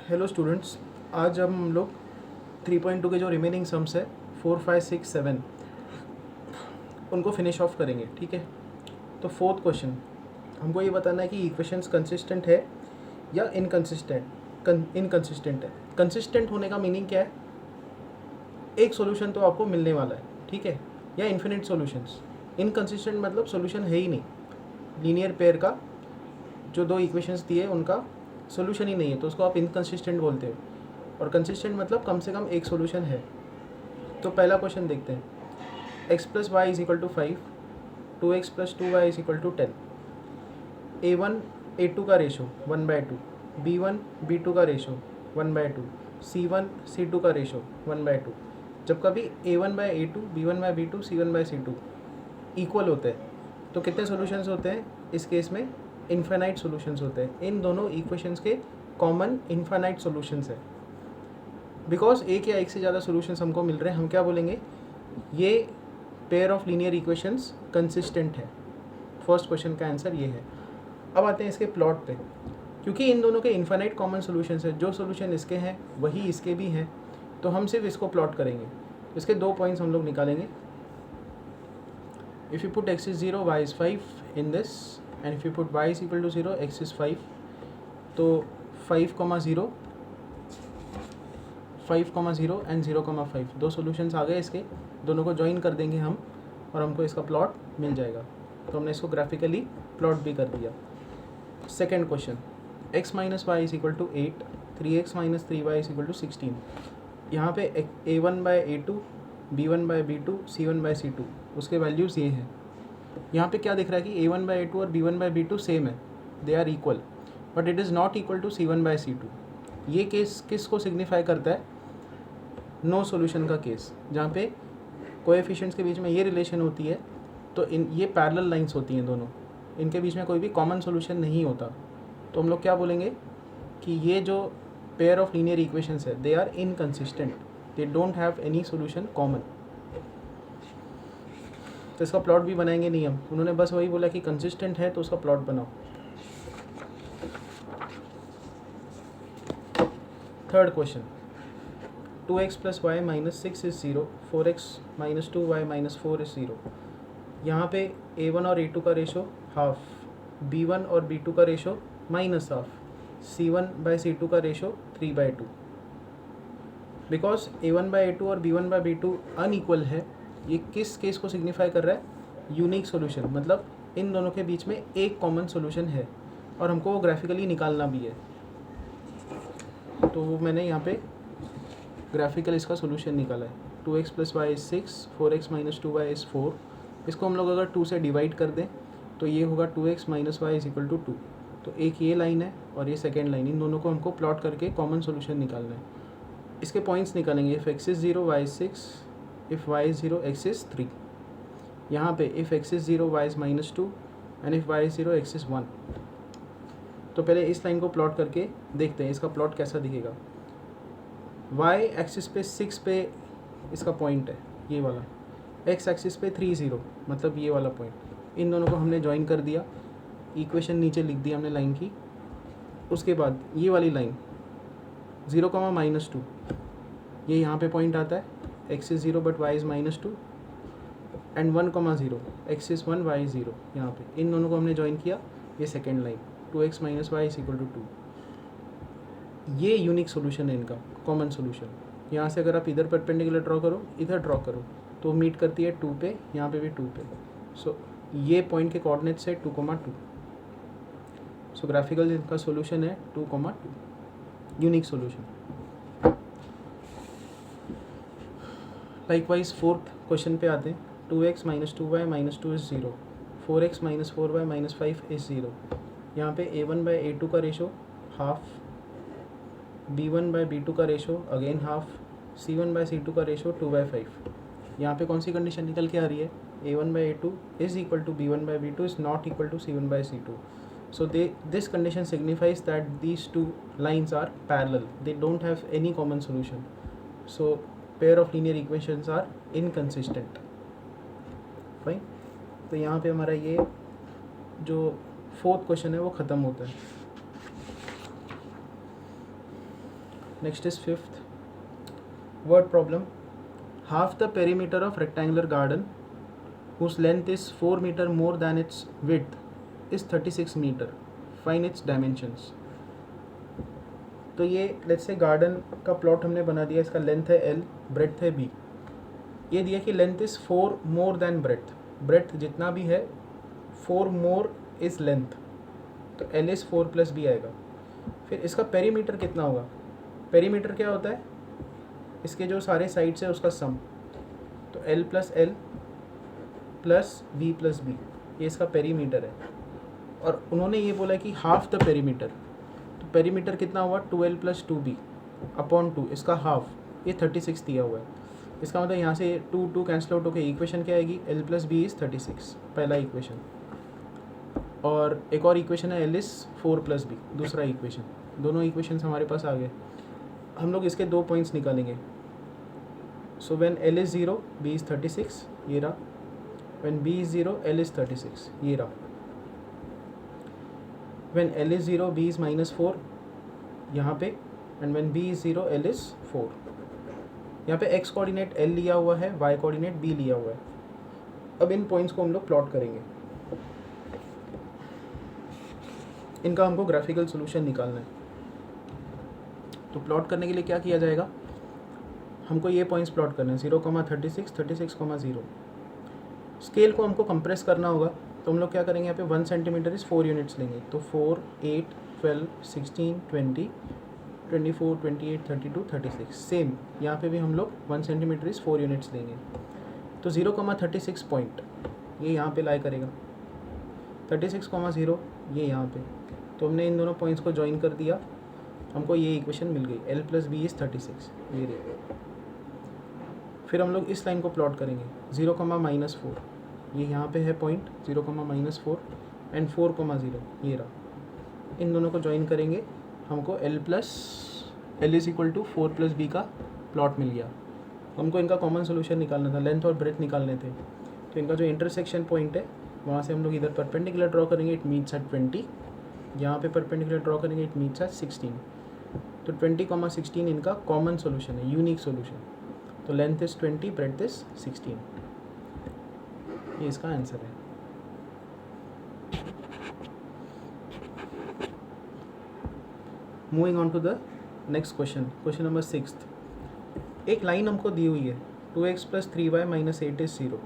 Hello students, आज हम लोग 3.2 के जो रिमेनिंग सम्स है 4, 5, 6, 7 उनको फिनिश ऑफ करेंगे। ठीक है, तो फोर्थ क्वेश्चन हमको ये बताना है कि इक्वेशंस कंसिस्टेंट है या इनकंसिस्टेंट है। कंसिस्टेंट होने का मीनिंग क्या है? एक सॉल्यूशन तो आपको मिलने वाला है, ठीक है, या इन्फिनिट सॉल्यूशंस। इनकंसिस्टेंट मतलब सॉल्यूशन है ही नहीं, लीनियर पेयर का जो दो इक्वेशंस दिए उनका सॉल्यूशन ही नहीं है, तो उसको आप इनकंसिस्टेंट बोलते हो। और कंसिस्टेंट मतलब कम से कम एक सॉल्यूशन है। तो पहला क्वेश्चन देखते हैं। x plus y is equal to 5, 2x plus 2y is equal to 10। a1 a2 का रेशो 1/2, b1 b2 का रेशो 1/2, c1 c2 का रेशो 1/2। जब कभी a1/a2, b1/b2, c1/c2 इक्वल होते हैं तो कितने सॉल्यूशंस होते हैं? इस केस में इन्फिनाइट सॉल्यूशंस होते हैं। इन दोनों इक्वेशंस के कॉमन इन्फिनाइट सॉल्यूशंस है। बिकॉज एक या एक से ज़्यादा सॉल्यूशंस हमको मिल रहे हैं, हम क्या बोलेंगे? ये pair of linear equations consistent है। फर्स्ट क्वेश्चन का आंसर ये है। अब आते हैं इसके प्लॉट पे। क्योंकि इन दोनों के इन्फिनाइट कॉमन सॉल्यूशंस है, जो सॉल्यूशन इसके हैं वही इसके भी हैं, तो हम सिर्फ इसको प्लॉट करेंगे। इसके दो पॉइंट्स हम लोग निकालेंगे। If you put x is 0, y is 5 in this, and if you put y is equal to 0, x is 5, तो 5,0, 5,0 एंड 0,5 दो सॉल्यूशंस आ गए इसके। दोनों को ज्वाइन कर देंगे हम और हमको इसका प्लॉट मिल जाएगा। तो हमने इसको ग्राफिकली प्लॉट भी कर दिया। Second question, x minus y is equal to 8, 3x minus 3y is equal to 16। यहाँ पे a1/a2, b1/b2, c1/c2 उसके वैल्यूज़ ये हैं। यहाँ पे क्या दिख रहा है कि a1/a2 और b1/b2 सेम है, they are equal, but it is not equal to c1/c2। ये केस किस को सिग्निफाई करता है? नो सॉल्यूशन का केस, जहाँ पे कोएफिशिएंट्स के बीच में ये रिलेशन होती है, तो ये पैरेलल लाइंस होती हैं दोनों, इनके बीच में कोई भी कॉमन सॉल्यूशन नहीं होता। तो हम लोग क्या बोलेंगे कि ये जो पेयर ऑफ लीनियर इक्वेशंस है they are inconsistent, they don't have any solution common. तो इसका प्लॉट भी बनाएंगे नहीं हम, उन्होंने बस वही बोला कि कंसिस्टेंट है तो उसका प्लॉट बनाओ। Third question, 2x plus y minus 6 is 0, 4x minus 2y minus 4 is 0। यहाँ पे a1 और a2 का रेशो हाफ, b1 और b2 का रेशो माइनस हाफ, c1/c2 का रेशो 3/2। बिकॉज a1/a2 और b1/b2 अनइक्वल है, ये किस केस को सिग्निफाई कर रहा है? यूनिक सॉल्यूशन, मतलब इन दोनों के बीच में एक कॉमन सॉल्यूशन है और हमको वो ग्राफिकली निकालना भी है। तो वो मैंने यहाँ पे ग्राफिकल इसका सॉल्यूशन निकाला है। 2x plus y is 6, 4x minus 2y is 4। इसको हम लोग अगर 2 से डिवाइड कर दें तो ये होगा 2x minus y is equal to 2। तो एक ये लाइन है और ये सेकेंड लाइन, इन दोनों को हमको प्लॉट करके कॉमन सॉल्यूशन निकालना है। इसके पॉइंट्स निकालेंगे। If x is 0, y is 6, if y is 0, x is 3। यहाँ पे if x is 0, y is minus 2, and if y is 0, x is 1। तो पहले इस लाइन को प्लॉट करके देखते हैं इसका प्लॉट कैसा दिखेगा। y एक्सिस पे 6 पे इसका पॉइंट है ये वाला, x एक्सिस पे 3, 0 मतलब ये वाला पॉइंट। इन दोनों को हमने ज्वाइन कर दिया, इक्वेशन नीचे लिख दी हमने लाइन की। उसके बाद ये वाली लाइन 0, माइनस 2, ये यहाँ पे पॉइंट आता है। x is 0 but y is minus 2, and 1, 0, x is 1, y is 0। यहाँ पे इन दोनों को हमने ज्वाइन किया, ये second line 2x minus y is equal to 2। ये यूनिक सोल्यूशन है इनका, कॉमन सोल्यूशन। यहाँ से अगर आप इधर परपेंडिकुलर ड्रॉ करो, इधर ड्रॉ करो, तो मीट करती है 2 पे, यहाँ पे भी 2 पे। सो ये पॉइंट के कोऑर्डिनेट्स है 2,2। सो ग्राफिकल इनका सोल्यूशन है 2,2, unique solution. Likewise fourth question पे आते हैं। 2x minus 2y minus 2 is 0, 4x minus 4y minus 5 is 0। यहाँ पे a1/a2 का रेशो हाफ, b1/b2 का रेशो अगेन हाफ, c1/c2 का रेशो 2/5। यहाँ पे कौन सी कंडीशन निकल के आ रही है? a1/a2 is equal to b1/b2 is not equal to c1/c2। So this condition signifies that these two lines are parallel. They don't have any common solution. So pair of linear equations are inconsistent. Fine. तो यहाँ पे हमारा ये जो fourth question है वो ख़त्म होता है। Next is fifth word problem. Half the perimeter of rectangular garden whose length is 4 meter more than its width is 36 meter. Find its dimensions. तो ये लेट्स से गार्डन का प्लॉट हमने बना दिया. इसका लेंथ है L, ब्रेड्थ है B. ये दिया कि length is 4 more than breadth. Breadth जितना भी है 4 मोर इज़ लेंथ, तो L इज़ 4 प्लस B आएगा. फिर इसका पेरीमीटर कितना होगा. पेरीमीटर क्या होता है, इसके जो सारे साइड्स है उसका सम. तो L plus L plus V plus B, ये इसका पेरीमीटर है. और उन्होंने ये बोला कि हाफ द पेरीमीटर, तो पेरीमीटर कितना हुआ 2L प्लस 2B अपॉन 2, इसका हाफ, ये 36 दिया हुआ है. इसका मतलब यहाँ से 2 कैंसिल आउट होकर इक्वेशन क्या आएगी, L प्लस B इज़ 36, पहला इक्वेशन. और एक और इक्वेशन है L इज़ 4 प्लस B, दूसरा इक्वेशन. दोनों इक्वेशन हमारे पास आ गए. हम लोग इसके 2 पॉइंट्स निकालेंगे. So when L is 0 B is 36, ये रहा. When B is 0, L is 36, ये रहा. When L is 0, B is -4, यहाँ पे. And when B is 0, L is 4. यहाँ पे x कोऑर्डिनेट L लिया हुआ है, y कोऑर्डिनेट B लिया हुआ है. अब इन पॉइंट्स को हम लोग प्लॉट करेंगे. इनका हमको ग्राफिकल सॉल्यूशन निकालना है. तो प्लॉट करने के लिए क्या किया जाएगा, हमको ये पॉइंट्स प्लॉट करने हैं 0,36, 36,0. स्केल को हमको कंप्रेस करना होगा, तो हम लोग क्या करेंगे, यहाँ पे 1 सेंटीमीटर इज़ 4 यूनिट्स लेंगे. तो 4, 8, 12, 16, 20, 24, 28, 32, 36. सेम यहाँ पे भी हम लोग 1 सेंटीमीटर इज़ 4 यूनिट्स लेंगे. तो 0,36 पॉइंट ये यहाँ पे लाई करेगा. 36,0 ये यहाँ पे. तो हमने इन दोनों पॉइंट्स को ज्वाइन कर दिया, हमको ये इक्वेशन मिल गई. L प्लस B इज़ 36, ये देखो. फिर हम लोग इस लाइन को प्लॉट करेंगे 0,-4, ये यहाँ पे है पॉइंट 0,-4 एंड 4,0, ये रहा. इन दोनों को ज्वाइन करेंगे, हमको L is equal to 4 plus B का प्लॉट मिल गया. हमको इनका कॉमन सोल्यूशन निकालना था, लेंथ और ब्रेथ निकालने थे. तो इनका जो इंटरसेक्शन पॉइंट है वहाँ से हम लोग इधर परपेंडिकुलर ड्रॉ करेंगे, इट मीट्स एट 20. यहाँ पे परपेंडिकुलर ड्रॉ करेंगे, इट मीट्स एट 16. तो 20,16 इनका कॉमन सोल्यूशन है, यूनिक सोल्यूशन. तो लेंथ इज़ 20, ब्रेड्थ इज़ 16. ये इसका आंसर है. Moving on to the next question, question number 6. एक लाइन हमको दी हुई है 2x plus 3y minus 8 is 0.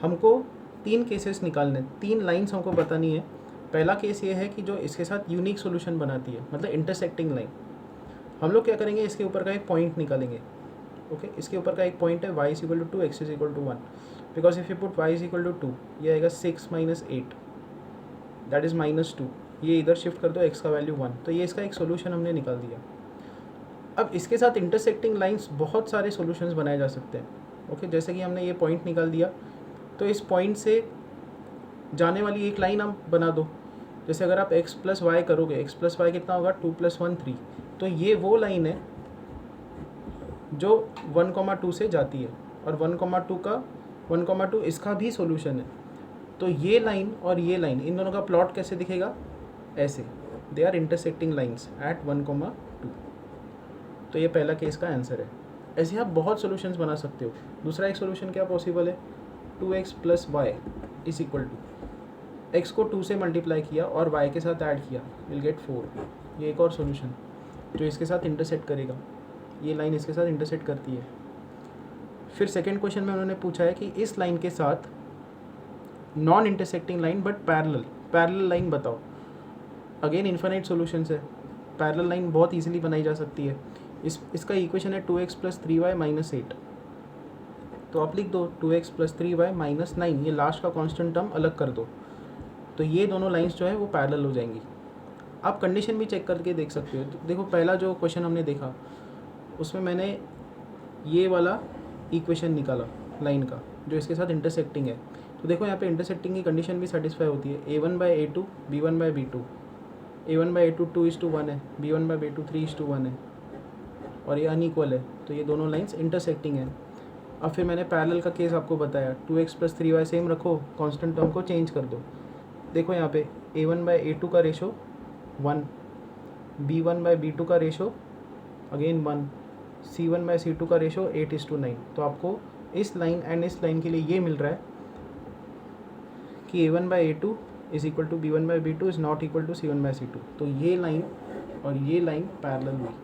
हमको 3 केसेस निकालने, 3 लाइन्स हमको बतानी है. पहला केस ये है कि जो इसके साथ यूनिक सोल्यूशन बनाती है, मतलब इंटरसेक्टिंग लाइन. हम लोग क्या करेंगे, इसके ऊपर का एक पॉइंट निकालेंगे. ओके, इसके ऊपर का एक पॉइंट है y is equal to 2, x is equal to 1. Because if you put y is equal to 2, ये आएगा 6 माइनस 8, दैट इज़ -2. ये इधर शिफ्ट कर दो, x का वैल्यू 1. तो ये इसका एक सोल्यूशन हमने निकाल दिया. अब इसके साथ इंटरसेक्टिंग लाइंस बहुत सारे सोल्यूशंस बनाए जा सकते हैं. ओके, जैसे कि हमने ये पॉइंट निकाल दिया, तो इस पॉइंट से जाने वाली एक लाइन आप बना दो. जैसे अगर आप x प्लस वाई करोगे, x प्लस वाई कितना होगा 2 + 1 3. तो ये वो लाइन है जो 1,2 से जाती है, और 1,2 इसका भी सॉल्यूशन है. तो ये लाइन और ये लाइन, इन दोनों का प्लॉट कैसे दिखेगा, ऐसे. They are intersecting lines at 1,2. तो ये पहला केस का आंसर है. ऐसे आप बहुत सॉल्यूशंस बना सकते हो. दूसरा एक सॉल्यूशन क्या पॉसिबल है, 2x plus y is equal to, x को 2 से मल्टीप्लाई किया और y के साथ ऐड किया, विल गेट 4. ये एक और सॉल्यूशन जो इसके साथ इंटरसेक्ट करेगा. ये लाइन इसके साथ इंटरसेक्ट करती है. फिर सेकंड क्वेश्चन में उन्होंने पूछा है कि इस लाइन के साथ non intersecting line but parallel line बताओ. अगेन इन्फिनिट सॉल्यूशंस है. पैरेलल लाइन बहुत इजीली बनाई जा सकती है. इसका इक्वेशन है 2x प्लस 3y माइनस 8. तो आप लिख दो 2x प्लस 3y माइनस 9, ये लास्ट का कांस्टेंट टर्म अलग कर दो. तो ये दोनों लाइंस जो है वो पैरेलल हो जाएंगी. आप कंडीशन भी चेक करके देख सकते हो. तो देखो, पहला जो क्वेश्चन हमने देखा उसमें मैंने ये वाला इक्वेशन निकाला लाइन का जो इसके साथ इंटरसेक्टिंग है. तो देखो यहाँ पे इंटरसेक्टिंग की कंडीशन भी सेटिस्फाई होती है. a1/a2 b1/b2, a1/a2 2:1 है, b1/b2 3:1 है, और ये अनइक्वल है. तो ये दोनों लाइंस इंटरसेक्टिंग है. अब फिर मैंने पैरेलल का केस आपको बताया, 2x प्लस 3y सेम रखो, कांस्टेंट टर्म को चेंज कर दो. देखो यहाँ पे a1/a2 का रेशो 1, B1/B2 का रेशो अगेन 1, C1/C2 का रेशो 8:9। तो आपको इस लाइन एंड इस लाइन के लिए ये मिल रहा है कि A1/A2 is equal to B1/B2 is not equal to C1/C2। तो ये लाइन और ये लाइन पैरेलल हुई।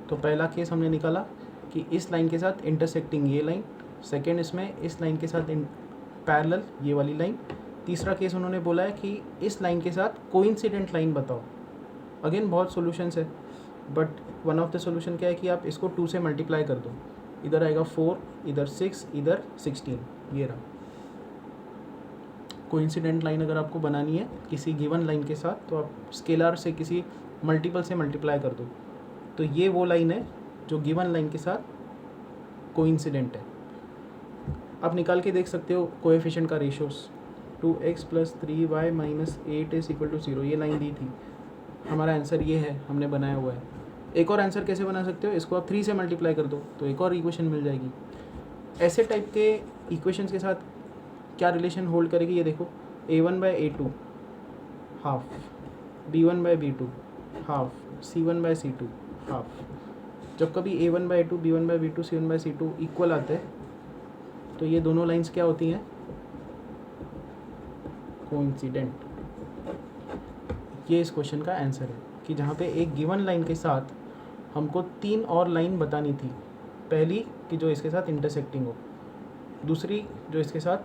तो पहला केस हमने निकाला कि इस लाइन के साथ इंटरसेक्टिंग ये लाइन, सेकेंड इसमें इस लाइन के साथ पैरेलल ये वाली लाइन, तीसरा केस उन्होंने बोला है कि इस लाइन के साथ कोइंसिडेंट लाइन बताओ। अगेन बहुत सॉल्यूशंस है, but one of the solution क्या है कि आप इसको 2 से मल्टीप्लाई कर दो, इधर आएगा 4, इधर 6, इधर 16, ये रहा। कोइंसिडेंट लाइन अगर आपको बनानी है किसी गिवन लाइन के साथ तो आप स्केलर से किसी मल्टीपल से मल्टीप्लाई कर दो। तो ये वो लाइन है जो गिवन लाइन के साथ कोइंसिडेंट है। आप निकाल के देख सकते हो कोएफिशिएंट का ratios. 2x + 3y - 8 is equal to 0, ये लाइन दी थी। हमारा आंसर ये है, हमने बनाया हुआ है। एक और आंसर कैसे बना सकते हो, इसको आप 3 से मल्टीप्लाई कर दो तो एक और इक्वेशन मिल जाएगी। ऐसे टाइप के इक्वेशंस के साथ क्या रिलेशन होल्ड करेगी ये देखो। A1/A2 half, B1/B2 half, C1/C2 half. जब कभी A1/A2 B1/B2 C1/C2 इक्वल आते हैं तो ये दोनों लाइंस क्या होती हैं, कोइंसिडेंट। ये इस क्वेश्चन का आंसर है कि जहाँ पे एक गिवन लाइन के साथ हमको 3 और लाइन बतानी थी। पहली कि जो इसके साथ इंटरसेक्टिंग हो, दूसरी जो इसके साथ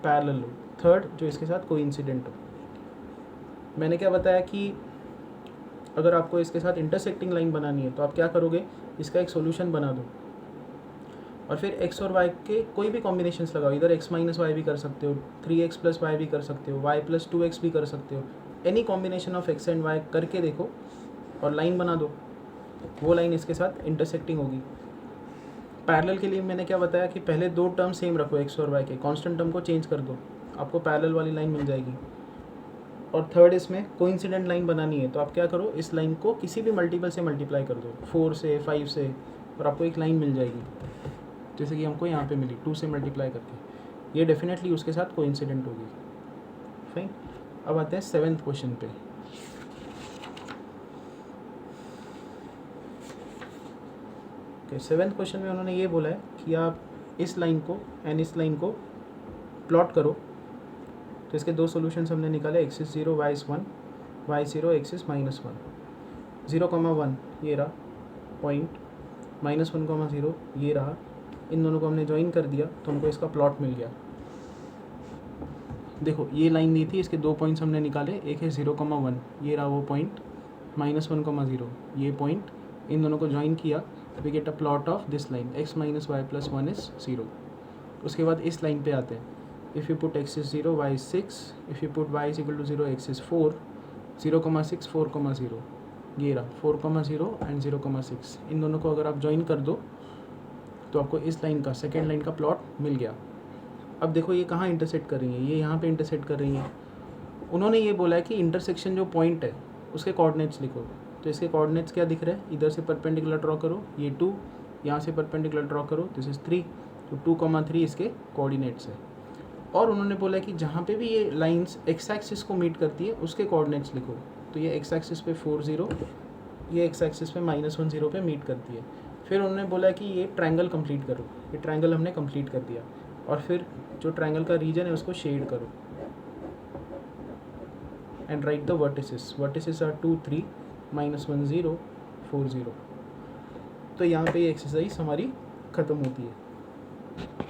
पैरेलल हो, थर्ड जो इसके साथ कोइंसिडेंट हो। मैंने क्या बताया कि अगर आपको इसके साथ इंटरसेक्टिंग लाइन बनानी है तो आप क्या करोगे, इसका एक सॉल्यूशन बना दो और फिर x और y के कोई भी कॉम्बिनेशंस लगाओ। इधर x - y भी कर सकते हो, 3x + y भी कर सकते हो, y + 2x भी कर सकते हो। Any combination of x and y करके देखो और लाइन बना दो, वो लाइन इसके साथ इंटरसेक्टिंग होगी। पैरेलल के लिए मैंने क्या बताया कि पहले 2 टर्म सेम रखो x और y के, कांस्टेंट टर्म को चेंज कर दो, आपको पैरेलल वाली लाइन मिल जाएगी। और थर्ड इसमें कोइंसिडेंट लाइन बनानी है तो आप क्या करो, इस लाइन को किसी भी मल्टीपल से मल्टीप्लाई कर दो, 4 से 5 से, और आपको एक लाइन मिल जाएगी जैसे कि हमको यहाँ पे मिली 2 से मल्टीप्लाई करके। ये डेफिनेटली उसके साथ कोइंसिडेंट होगी। फाइन। अब आते हैं 7th क्वेश्चन पे। ओके, 7th क्वेश्चन में उन्होंने ये बोला है कि आप इस लाइन को एंड इस लाइन को प्लॉट करो। तो इसके 2 सॉल्यूशंस हमने निकाले, x is 0 y is 1, y 0 x is -1, 0,1 ये रहा पॉइंट, -1,0 ये रहा। इन दोनों को हमने ज्वाइन कर दिया तो हमको इसका प्लॉट मिल गया। देखो ये लाइन दी थी, इसके 2 पॉइंट्स हमने निकाले, एक है 0,1 ये रहा वो पॉइंट, -1,0 ये पॉइंट। इन दोनों को ज्वाइन किया, we get a plot of this line x - y + 1 is 0। उसके बाद इस लाइन पे आते हैं, if you put x is 0 y is 6, if you put y is equal to 0 x is 4, 0,6 4,0 ये रहा 4,0 एंड 0,6। इन दोनों को अगर आप ज्वाइन कर दो तो आपको इस लाइन का सेकेंड लाइन का प्लॉट मिल गया। अब देखो ये कहाँ इंटरसेक्ट कर रही है, ये यहाँ पे इंटरसेक्ट कर रही हैं। उन्होंने ये बोला है कि इंटरसेक्शन जो पॉइंट है उसके कोऑर्डिनेट्स लिखो। तो इसके कोऑर्डिनेट्स क्या दिख रहे हैं, इधर से परपेंडिकुलर ड्रॉ करो, ये 2, यहाँ से परपेंडिकुलर ड्रॉ करो, दिस इज़ 3, तो 2,3 इसके कोऑर्डिनेट्स है। और उन्होंने बोला कि जहाँ पे भी ये लाइंस एक्स एक्सिस को मीट करती है उसके कोऑर्डिनेट्स लिखो। तो ये एक्स एक्सिस पे 4 0, ये एक्स एक्सिस पे -1 0 पे मीट करती है। फिर उन्होंने बोला कि ये ट्रायंगल कंप्लीट करो, ये ट्रायंगल हमने कंप्लीट कर दिया। और फिर जो ट्रायंगल का रीजन है उसको शेड करो and write the vertices. Vertices are 2 3 -1 0 4 0। तो यहाँ पे ये एक्सरसाइज हमारी ख़त्म होती है।